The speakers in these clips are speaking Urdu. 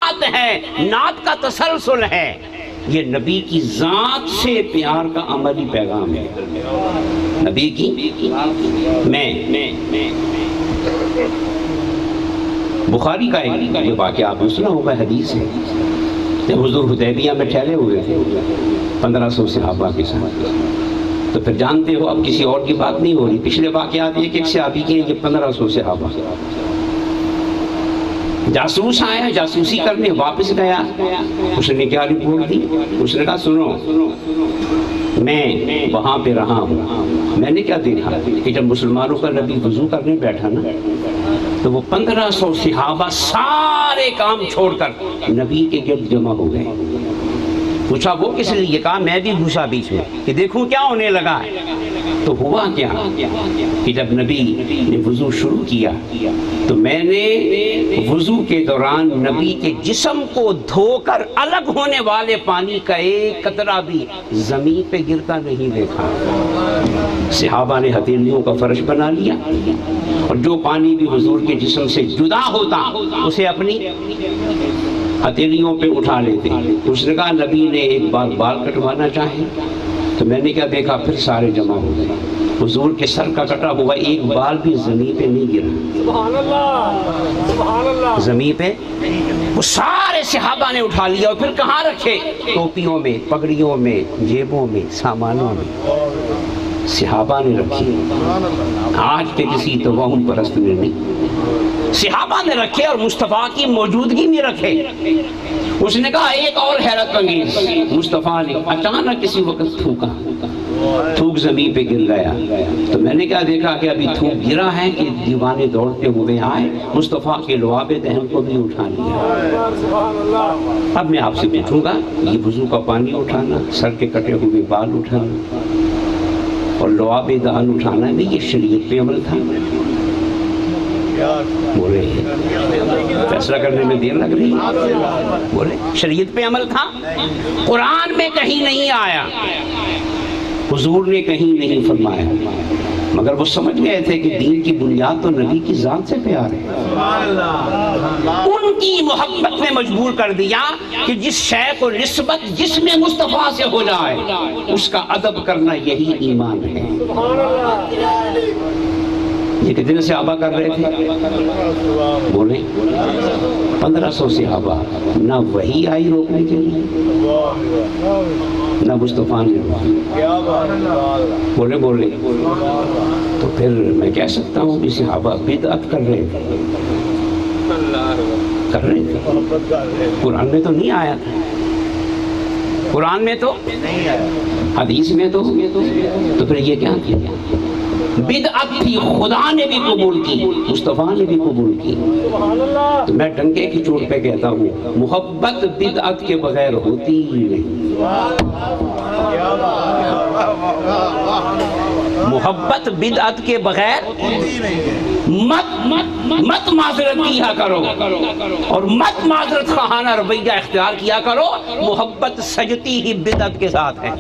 نعت ہے، نعت کا تسلسل ہے، یہ نبی کی ذات سے پیار کا عملی پیغام ہے۔ نبی کی میں بخاری کا ایک واقعہ آپ نے سنا ہوگا، حدیث ہے، جب حضور حدیبیہ میں ٹھہرے ہوئے تھے 1500 صحابہ کے ساتھ، تو پھر جانتے ہو اب کسی اور کی بات نہیں ہو رہی، پچھلے واقعات ایک ایک صحابی کے، یہ 1500 صحابہ۔ جاسوس آیا جاسوسی کرنے، واپس گیا، اس نے کیا رپورٹ دی؟ اس نے کہا سنو، میں وہاں پہ رہا ہوں، میں نے کیا دیکھا کہ جب مسلمانوں کا نبی وضو کرنے بیٹھا نا تو وہ 1500 صحابہ سارے کام چھوڑ کر نبی کے گرد جمع ہو گئے۔ پوچھا وہ کس لیے؟ کہا میں بھی گھسا بیچ میں کہ دیکھوں کیا ہونے لگا ہے۔ تو ہوا کیا کہ جب نبی نے وضو شروع کیا تو میں نے وضو کے دوران نبی کے جسم کو دھو کر الگ ہونے والے پانی کا ایک قطرہ بھی زمین پہ گرتا نہیں دیکھا۔ صحابہ نے ہتھیلیوں کا فرش بنا لیا اور جو پانی بھی حضور کے جسم سے جدا ہوتا اسے اپنی ہتھیلیوں پہ اٹھا لیتے۔ اس نے کہا نبی نے ایک بار بال کٹوانا چاہے تو میں نے کیا دیکھا، پھر سارے جمع ہو گئے، حضور کے سر کا کٹا ہوا ایک بال بھی زمین پہ نہیں گرا۔ سبحان اللہ، سبحان اللہ، زمین پہ وہ سارے صحابہ نے اٹھا لیا اور پھر کہاں رکھے؟ ٹوپیوں میں، پگڑیوں میں، جیبوں میں، سامانوں میں صحابہ نے رکھی۔ آج کے کسی توہم پرست نے نہیں، صحابہ نے رکھے اور مصطفیٰ کی موجودگی میں رکھے۔ اس نے کہا ایک اور حیرت انگیز، مصطفیٰ نے اچانک کسی وقت تھوکا، تھوک زمین پہ گر گیا، تو میں نے کیا دیکھا کہ ابھی تھوک گرا ہے کہ دیوانے دوڑتے ہوئے آئے، مصطفیٰ کے لعاب دہن کو بھی اٹھا لیا۔ اب میں آپ سے پوچھوں گا، یہ وضو کا پانی اٹھانا، سر کے کٹے ہوئے بال اٹھانا اور لعاب دہن اٹھانا میں یہ شریعت پہ عمل تھا؟ بولے فیصلہ کرنے میں دیر لگ رہی، بولے شریعت پہ عمل تھا؟ قرآن میں کہیں نہیں آیا، حضور نے کہیں نہیں فرمایا، مگر وہ سمجھ گئے تھے کہ دین کی بنیاد تو نبی کی ذات سے پیار ہے۔ ان کی محبت نے مجبور کر دیا کہ جس شے کو نسبت جس میں مصطفیٰ سے ہو جائے اس کا ادب کرنا یہی ایمان ہے۔ یہ کتنے صحابہ کر رہے تھے؟ بولیں 1500 صحابہ، نہ وحی آئی روکنے کے لیے نہ مصطفیٰ نے روکا۔ بولے تو پھر میں کہہ سکتا ہوں کہ صحابہ بدعت کر رہے تھے، قرآن میں تو نہیں آیا تھا، قرآن میں تو حدیث میں تو پھر یہ کیا کیا؟ بدعت تھی، خدا نے بھی قبول کی، مصطفیٰ نے بھی قبول کی۔ تو میں ڈنکے کی چوٹ پہ کہتا ہوں محبت بدعت کے بغیر ہوتی ہی نہیں، محبت بدعت کے بغیر مت معذرت کیا کرو اور مت معذرت خواہانہ رویہ اختیار کیا کرو، محبت سجتی ہی بدعت کے ساتھ ہے۔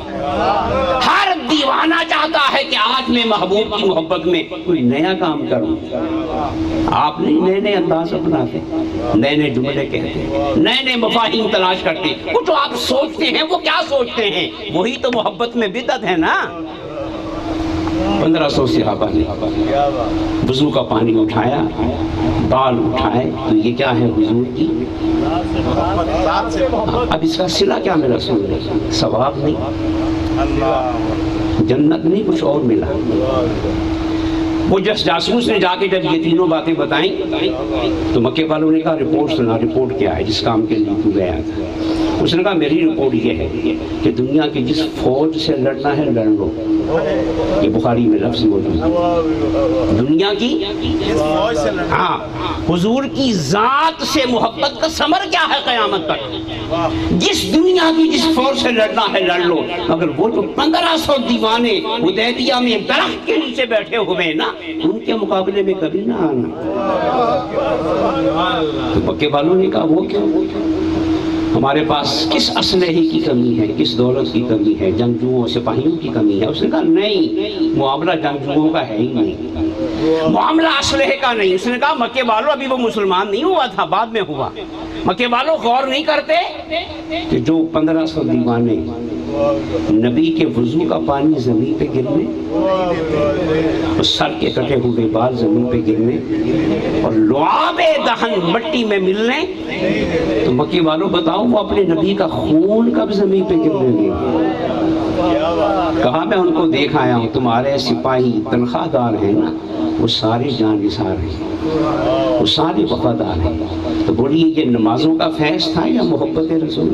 ہر دیوانہ چاہتا ہے کہ آج میں محبوب کی محبت میں کوئی نیا کام کروں، آپ نئے نئے انداز اپناتے، نئے نئے جملے کہتے، نئے نئے مفاہیم تلاش کرتے، وہ جو آپ سوچتے ہیں وہ کیا سوچتے ہیں، وہی تو محبت میں بدعت ہے نا۔ 1500 صحابہ نے وضو کا پانی اٹھایا، بال اٹھائے، تو یہ کیا ہے حضور کی؟ اب اس کا صلہ کیا میرا رسول ہے؟ ثواب نہیں، جنت نہیں، کچھ اور ملا۔ وہ جاسوس نے جا کے جب یہ تینوں باتیں بتائیں تو مکے والوں نے کہا رپورٹ سنا، رپورٹ کیا ہے جس کام کے لیے تو گیا تھا؟ اس نے کہا میری رپورٹ یہ ہے کہ دنیا کی جس فوج سے لڑنا ہے لڑ لو، یہ بخاری میں لفظ موجود ہے، دنیا کی، ہاں، حضور کی ذات سے محبت کا ثمر کیا ہے قیامت تک؟ جس دنیا کی جس فوج سے لڑنا ہے لڑ لو، مگر وہ جو 1500 دیوانے حدیبیہ میں ایک درخت کے نیچے بیٹھے ہوئے نا، ان کے مقابلے میں کبھی نہ آنا۔ تو مکے والوں نے کہا وہ کیوں؟ ہمارے پاس کس اسلحے کی کمی ہے، کس دولت کی کمی ہے، جنگجوؤں سپاہیوں کی کمی ہے؟ اس نے کہا نہیں، معاملہ جنگجوؤں کا ہے ہی نہیں، معاملہ اسلحے کا نہیں. اس نے کہا مکے والوں ابھی وہ مسلمان نہیں ہوا تھا, بعد میں ہوا. مکے والوں غور نہیں کرتے کہ جو 1500 دیوانے نبی کے وضو کا پانی زمین پہ گرنے, اور سر کے کٹے ہوئے بال زمین پہ گرنے, اور لعاب دہن مٹی میں ملنے, تو مکی والوں بتاؤ وہ اپنے نبی کا خون کب زمین پہ گرنے لگے. کہا میں ان کو دیکھ آیا ہوں, تمہارے سپاہی تنخواہ دار ہیں نا, وہ سارے جان نثار ہیں, وہ سارے وفادار ہیں. تو بولیے یہ نمازوں کا فیض تھا یا محبت رسول؟